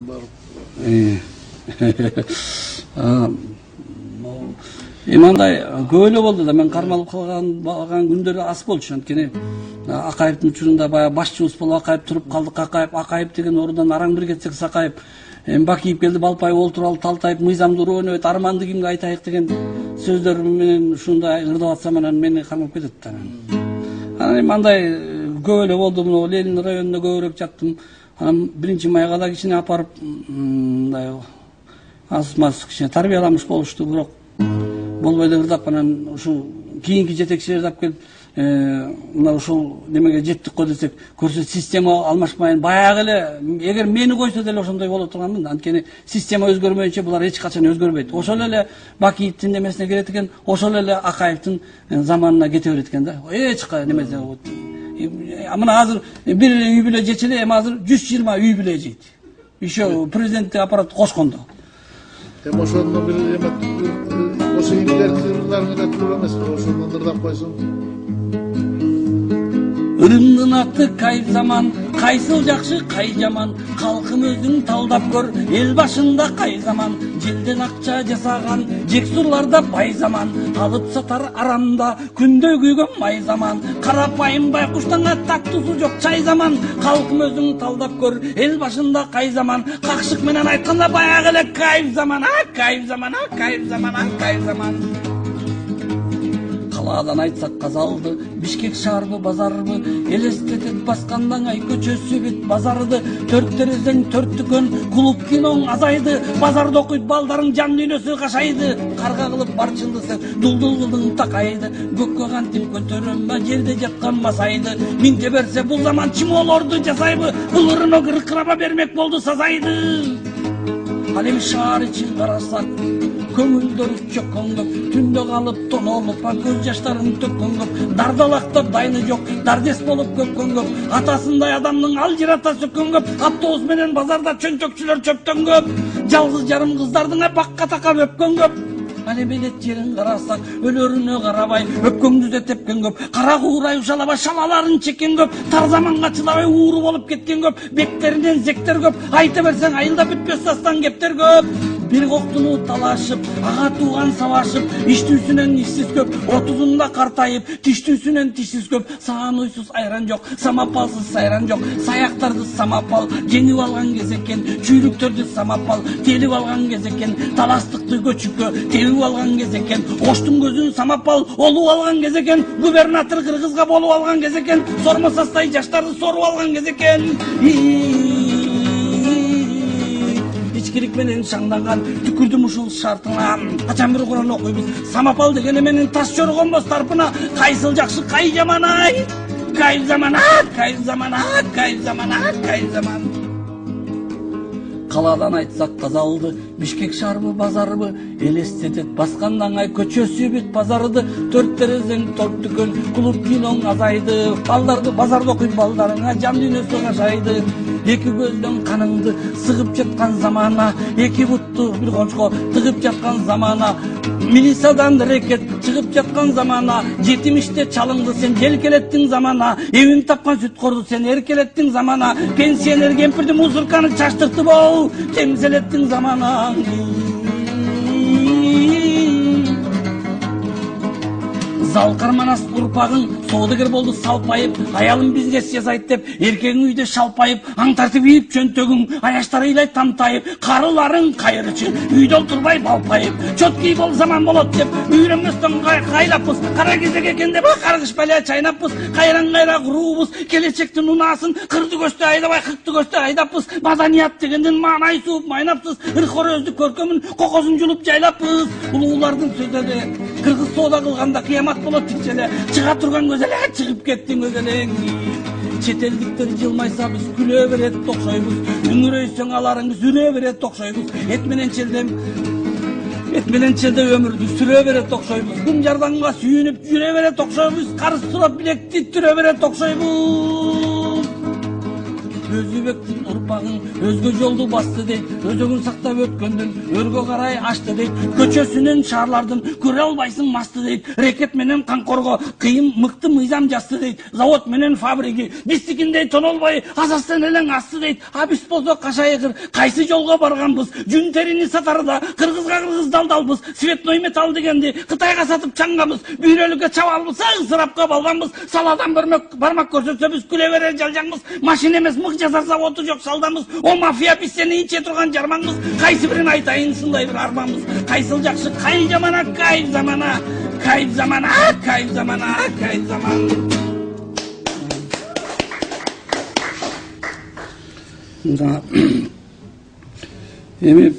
Мындай көп эле болду да мен кармалып калган күндөрү аз болчу. Анткени Акаевдин учурунда баягы башчыбыз болуп Акаев туруп калдык. Акаев деген орундан араң бир кетсек Сакаев, Бакиев келди, Балпаев олтуруп алып Талтаев мыйзамдуу ойнойт, арманды кимге айтайык деген сөздөр менен ушундай ырдап атсам анан мени кармап кетет да. Анан мындай көп эле болду. Мына Ленин районунда көбүрөөк жаттым. Анан 1 майга да кичине апарып мындай аз-маз кичине тарбияламыш болушту, бирок болбой эле ырдап анан ушул кийинки жетекчилерди алып келип мына ушул немеге жеттик го десек, көрсө система алмашпайын баягы эле, эгер мени койсо деле ошондой боло турганмын. Анткени система өзгөрмөйүнчө булар эч качан өзгөрбөйт. Ошол эле Бакиевдин немесине келет экен, ошол эле Акаевдин заманына кете берет экен да. Эч немеде. Мына азыр бир үй бүлө жечеле, эми азыр 120 үй бүлө жейт. Еще президенттик аппарат кошкондо. Hem ошондо бир эме ошо үйлердин ырларына тура эмес, ошондон ырдап койсоң. Ырымдын аты кайф заман, кайсыл жакшы, кай жаман, калкым өзүң талдап көр, эл башында кай заман, желден акча жасаган, жексурларда бай заман, алып сатар арамда, күндө күйгөн май заман, карапайым байкуштаңа тактусу жок чай заман, калкым өзүң талдап көр, эл башында кай заман, какшык менен айтканда баягы эле кайф заман, кайф заман, кайф заман, кайф заман. Калаадан айтсак казалды, Бишкек шаарбы, базарбы, элестетет баскандан ай көчөсү бүт базарды, төрт терезең төрт дүкөн, клуб киноң азайды, базарда окуйт балдарың жан дүйнөсү кашайды, карга кылып барчылдысы, дулдул кылдың такайды, көккө кантип көтөрөмбө, жерде жаткан масайды, миңте берсе бул заман чимоолорду жасайбы, ылырына кыркыраба бермек болду сазайды. Ал эми шаар ичин карасак, көңүлдөр чөккөн көп, түндө калып тонолуп, көз жаштарын төккөн көп, дардалактап дайны жок, дардес болуп көккөн көп, атасындай адамдын алжырата сөккөн көп, автобус менен базарда чөнчөкчүлөр чөптөн көп, жалгыз жарым кыздардын бакка такап өпкөн көп. Ал эми элет жерин карасак, өлөрүнө карабай, өпкөңдү тепкен көп, кара куурай ушалабай шалаларын чеккен көп, тар заманга чыдабай ууру болуп кеткен көп, беттеринен зектер көп, айта берсең айылда бүтпөс дастан кептер көп. Bir koktunu talaşıp, ağa tuğan savaşıp, içtüsünen işsiz köp, 30'unda kartayıp, tiştüsünen tişsiz köp, sağan uysuz ayran yok, samapalsız sayran yok, sayaktardı samapal, cenip algan gezeken, çüyrüktörді samapal, telip algan gezeken, talastıktı göçükö, tevip algan gezeken, oştun gözün samapal, olup algan gezeken, gubernatör kırgızga bolup algan gezeken, sorma sastay jaştardı sorup algan gezeken. İçkilik menen şаңданган түкүрдүм ушул шартыңа, качан бир Куран окуйбуз, самапал деген эменин таш жоргонбос тарпына, кайсыл жакшы кай жаман ай, кайф заман, кайф заман, кайф заман, кайф заман. Калаадан айтсак казалды, Бишкек шаарбы, базарбы, элестетет баскандан ай көчөсү бүт базарды, төрт терезең төрт дүкөн, клуб киноң азайды, балдарды базарда окуйт балдарыңа жан дүйнөсү кашайды. Эки көздөн каныңды сыгып жаткан замана, эки бутту бир кончко тыгып жаткан замана, милициядан рекет чыгып жаткан замана, жетимиште чалыңды сен желкелеттиң замана, эвин тапкан сүткорду сен эркелеттиң замана, пенсионер кемпирди музырканы чаштыртып бол, темселеттиң замана. Залкарманас урпагың соодагер болду салпайып, аялым бизнес жасайт деп, эркегиң үйдө шалпайып, аң тартып ийип чөнтөгүң, аяштары ыйлайт тамтайып, карыларың кайрычы, үйдө олтурбай балпайып, чоткий бол заман болот деп, үйрөнмөстөн кайлаппыз, кара кезек экен деп, каргышпай эле чайнаппыз, кайран куруубуз, келечектин унаасын, кырды көстө айдабай, кыкты көстө айдаппыз, маданият дегендин маанай сууп майнапсыз, ыркорөздү көркөмүн, кокосун жулуп жайлаппыз, улуулардын сөздөрү, кыргыз соода кылганда кыямат болот тикчеле, чыга турган көзеле, чыгып кеттиң көзелең. Чет элдиктер жылмайса биз күлө берет токшойбуз, үңүрөйсөң аларыңыз үрө берет токшойбуз, эт менен челде өмүрдү сүрө берет токшойбуз, кум жардамга сүйүнүп жүрө берет токшойбуз, карыз сурап билекти түрө берет токшойбуз. Өзбектин урпагың өзгө жолду басты дейт, өзөгүн сактап өткөндүн өргө карай ачты дейт, көчөсүнөн шаарлардын көрө албайсың масты дейт, рекет менен канкорго кыйын мыкты мыйзам жазды дейт, завод менен фабрики биздикиндей тонолбой асастан элең асты дейт. А биз болсо кашайгыр кайсы жолго барганбыз, жүн терини сатарда кыргызга кыргыз далдалбыз, цветной металл дегенди Кытайга сатып чаңгабыз, бүйрөлүккө чабалбыз, ысырапка балганбыз, саладан бармак көрсөтсөбүз күлө берер жалжаңбыз, машина эмес мык жасар заводу жок салданбыз, о мафия биз сени иче турган жармаңбыз, кайсы бирин айтайын сындай бир арманбыз, кайсыл жакшы кайыл жамана, кайып замана, кайып замана, кайып замана, кайып заман. Эми